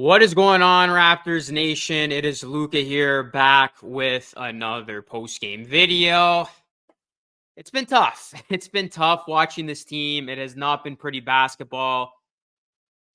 What is going on, Raptors Nation? It is Luca here, back with another post-game video. It's been tough. It's been tough watching this team. It has not been pretty basketball.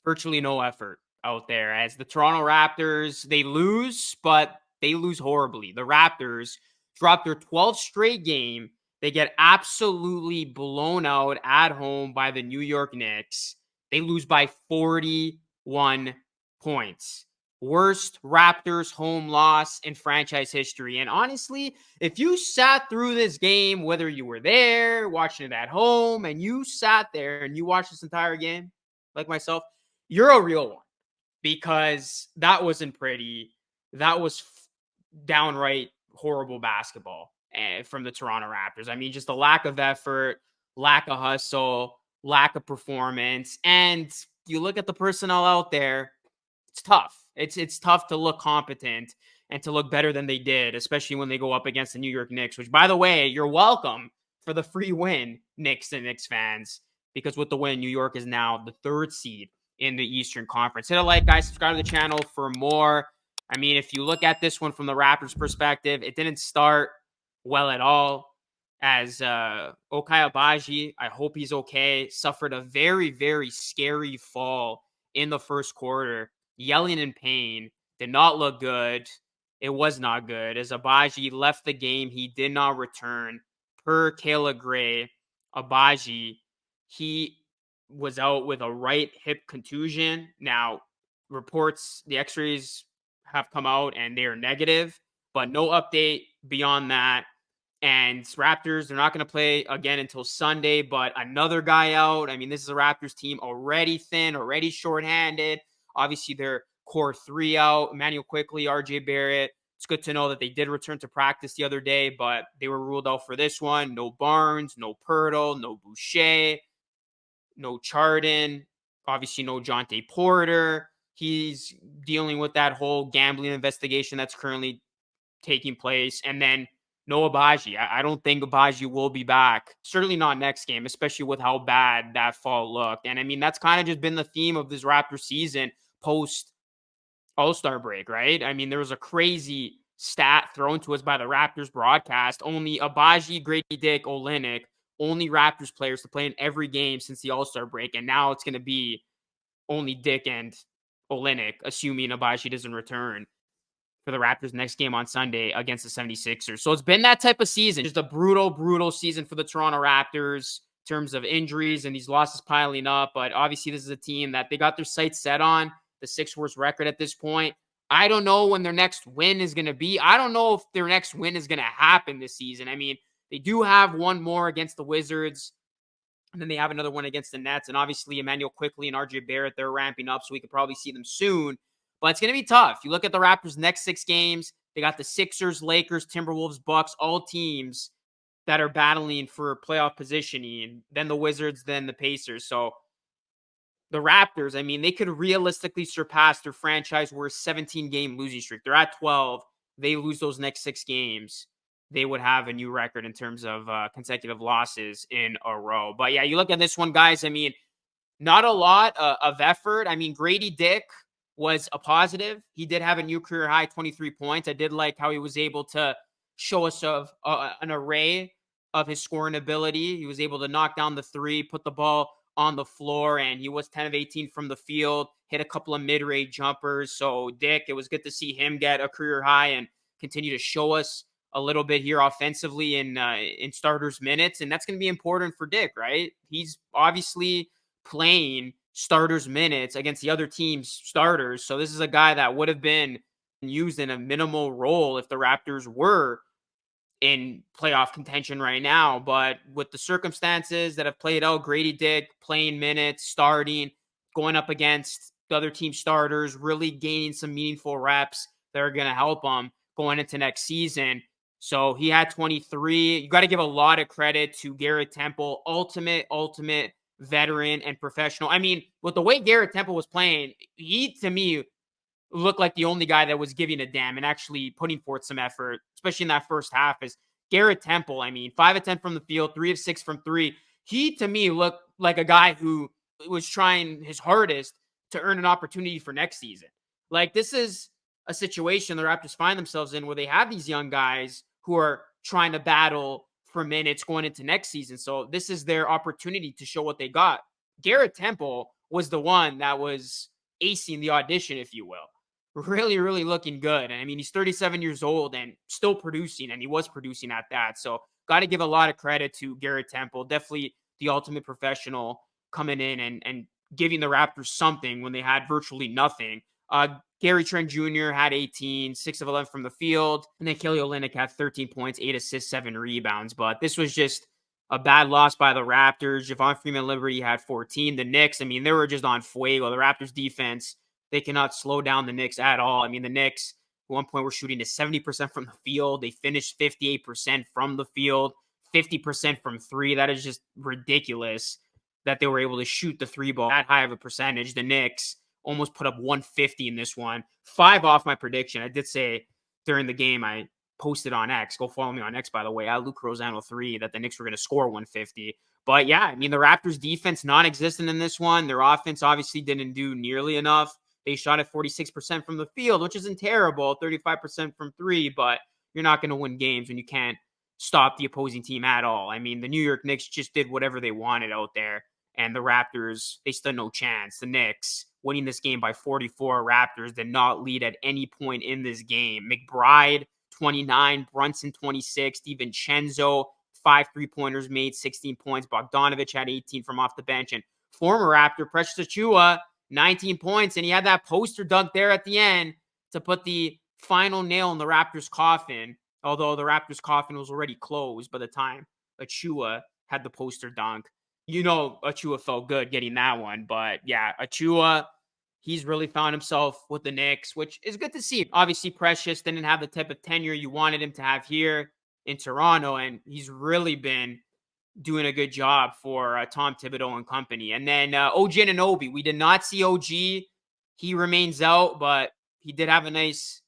Virtually no effort out there. As the Toronto Raptors, they lose, but they lose horribly. The Raptors drop their 12th straight game. They get absolutely blown out at home by the New York Knicks. They lose by 41 points. Worst Raptors home loss in franchise history. And honestly, if you sat through this game, whether you were there, watching it at home, and you sat there and you watched this entire game, like myself, you're a real one, because that wasn't pretty. That was downright horrible basketball from the Toronto Raptors. I mean, just a lack of effort, lack of hustle, lack of performance. And you look at the personnel out there, it's tough. It's tough to look competent and to look better than they did, especially when they go up against the New York Knicks, which, by the way, you're welcome for the free win, Knicks and Knicks fans, because with the win, New York is now the third seed in the Eastern Conference. Hit a like, guys. Subscribe to the channel for more. I mean, if you look at this one from the Raptors' perspective, it didn't start well at all. As Ochai Agbaji, I hope he's okay, suffered a very, very scary fall in the first quarter, yelling in pain, did not look good. It was not good. As Agbaji left the game, he did not return. Per Gradey, Agbaji, he was out with a right hip contusion. Now, reports, the x-rays have come out and they are negative, but no update beyond that. And Raptors, they're not going to play again until Sunday, but another guy out. I mean, this is a Raptors team already thin, already shorthanded. Obviously, their core three out, Emmanuel Quickley, RJ Barrett. It's good to know that they did return to practice the other day, but they were ruled out for this one. No Barnes, no Pirtle, no Boucher, no Chardon, obviously no Jonte Porter. He's dealing with that whole gambling investigation that's currently taking place. And then no Agbaji. I don't think Agbaji will be back. Certainly not next game, especially with how bad that fall looked. And I mean, that's kind of just been the theme of this Raptors season post All-Star break, right? I mean, there was a crazy stat thrown to us by the Raptors broadcast. Only Agbaji, Gradey, Dick, Olynyk, only Raptors players to play in every game since the All-Star break. And now it's going to be only Dick and Olynyk, assuming Agbaji doesn't return for the Raptors next game on Sunday against the 76ers. So it's been that type of season. Just a brutal, brutal season for the Toronto Raptors in terms of injuries and these losses piling up. But obviously, this is a team that they got their sights set on, the sixth worst record at this point. I don't know when their next win is going to be. I don't know if their next win is going to happen this season. I mean, they do have one more against the Wizards, and then they have another one against the Nets. And obviously, Emmanuel Quickley and RJ Barrett, they're ramping up, so we could probably see them soon. But it's going to be tough. You look at the Raptors' next 6 games, they got the Sixers, Lakers, Timberwolves, Bucks, all teams that are battling for playoff positioning. Then the Wizards, then the Pacers. So the Raptors, I mean, they could realistically surpass their franchise-worst 17-game losing streak. They're at 12. They lose those next 6 games. They would have a new record in terms of consecutive losses in a row. But yeah, you look at this one, guys. I mean, not a lot of effort. I mean, Gradey Dick was a positive. He did have a new career high, 23 points. I did like how he was able to show us an array of his scoring ability. He was able to knock down the three, put the ball on the floor, and he was 10 of 18 from the field, hit a couple of mid-range jumpers. So Dick, it was good to see him get a career high and continue to show us a little bit here offensively in starters minutes. And that's going to be important for Dick, right? He's obviously playing starters minutes against the other team's starters. So this is a guy that would have been used in a minimal role if the Raptors were in playoff contention right now. But with the circumstances that have played out, Gradey Dick playing minutes, starting, going up against the other team starters, really gaining some meaningful reps that are going to help him going into next season. So he had 23. You got to give a lot of credit to Garrett Temple, ultimate veteran and professional. I mean, with the way Garrett Temple was playing, he, to me, looked like the only guy that was giving a damn and actually putting forth some effort, especially in that first half. Is Garrett Temple. I mean, 5 of 10 from the field, 3 of 6 from 3. He, to me, looked like a guy who was trying his hardest to earn an opportunity for next season. Like, this is a situation the Raptors find themselves in where they have these young guys who are trying to battle for minutes going into next season. So this is their opportunity to show what they got. Garrett Temple was the one that was acing the audition, if you will. Really, really looking good. And I mean, he's 37 years old and still producing, and he was producing at that. So got to give a lot of credit to Garrett Temple. Definitely the ultimate professional coming in and giving the Raptors something when they had virtually nothing. Gary Trent Jr. had 18, 6 of 11 from the field. And then Kelly Olynyk had 13 points, 8 assists, 7 rebounds. But this was just a bad loss by the Raptors. Javon Freeman-Liberty had 14. The Knicks, I mean, they were just on fuego. The Raptors defense, they cannot slow down the Knicks at all. I mean, the Knicks, at one point, were shooting to 70% from the field. They finished 58% from the field, 50% from three. That is just ridiculous that they were able to shoot the three ball that high of a percentage. The Knicks almost put up 150 in this one. 5 off my prediction. I did say during the game, I posted on X. Go follow me on X, by the way. Luke Rosano 3 that the Knicks were going to score 150. But yeah, I mean, the Raptors defense non-existent in this one. Their offense obviously didn't do nearly enough. They shot at 46% from the field, which isn't terrible, 35% from three, but you're not going to win games when you can't stop the opposing team at all. I mean, the New York Knicks just did whatever they wanted out there, and the Raptors, they stood no chance. The Knicks winning this game by 44. Raptors did not lead at any point in this game. McBride, 29, Brunson, 26, DiVincenzo, 5 3-pointers made, 16 points. Bogdanovich had 18 from off the bench, and former Raptor Precious Achiuwa, 19 points, and he had that poster dunk there at the end to put the final nail in the Raptors' coffin, although the Raptors' coffin was already closed by the time Achiuwa had the poster dunk. You know, Achiuwa felt good getting that one, but yeah, Achiuwa, he's really found himself with the Knicks, which is good to see. Obviously, Precious didn't have the type of tenure you wanted him to have here in Toronto, and he's really been doing a good job for Tom Thibodeau and company. And then OG Anunoby, we did not see OG. He remains out, but he did have a nice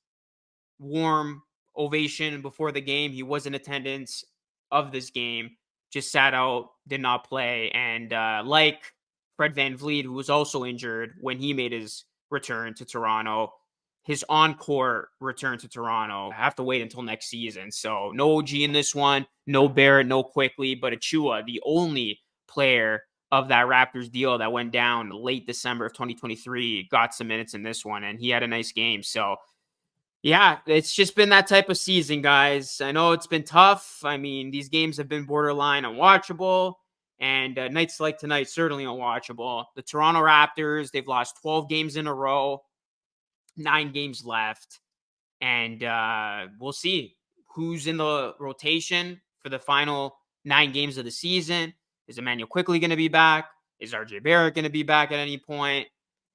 warm ovation before the game. He was in attendance of this game, just sat out, did not play. And like Fred VanVleet, who was also injured when he made his return to Toronto, his encore return to Toronto, I have to wait until next season. So no OG in this one, no Barrett, no Quickly, but Achiuwa, the only player of that Raptors deal that went down late December of 2023, got some minutes in this one, and he had a nice game. So yeah, it's just been that type of season, guys. I know it's been tough. I mean, these games have been borderline unwatchable, and nights like tonight, certainly unwatchable. The Toronto Raptors, they've lost 12 games in a row, 9 games left, and we'll see who's in the rotation for the final 9 games of the season. Is Emmanuel Quickly going to be back? Is RJ Barrett going to be back at any point?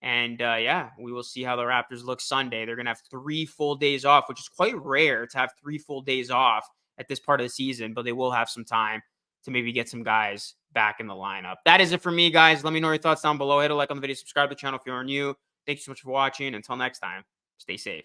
And yeah, we will see how the Raptors look Sunday. They're going to have 3 full days off, which is quite rare to have 3 full days off at this part of the season, but they will have some time to maybe get some guys back in the lineup. That is it for me, guys. Let me know your thoughts down below. Hit a like on the video, subscribe to the channel if you are new. Thank you so much for watching. Until next time, stay safe.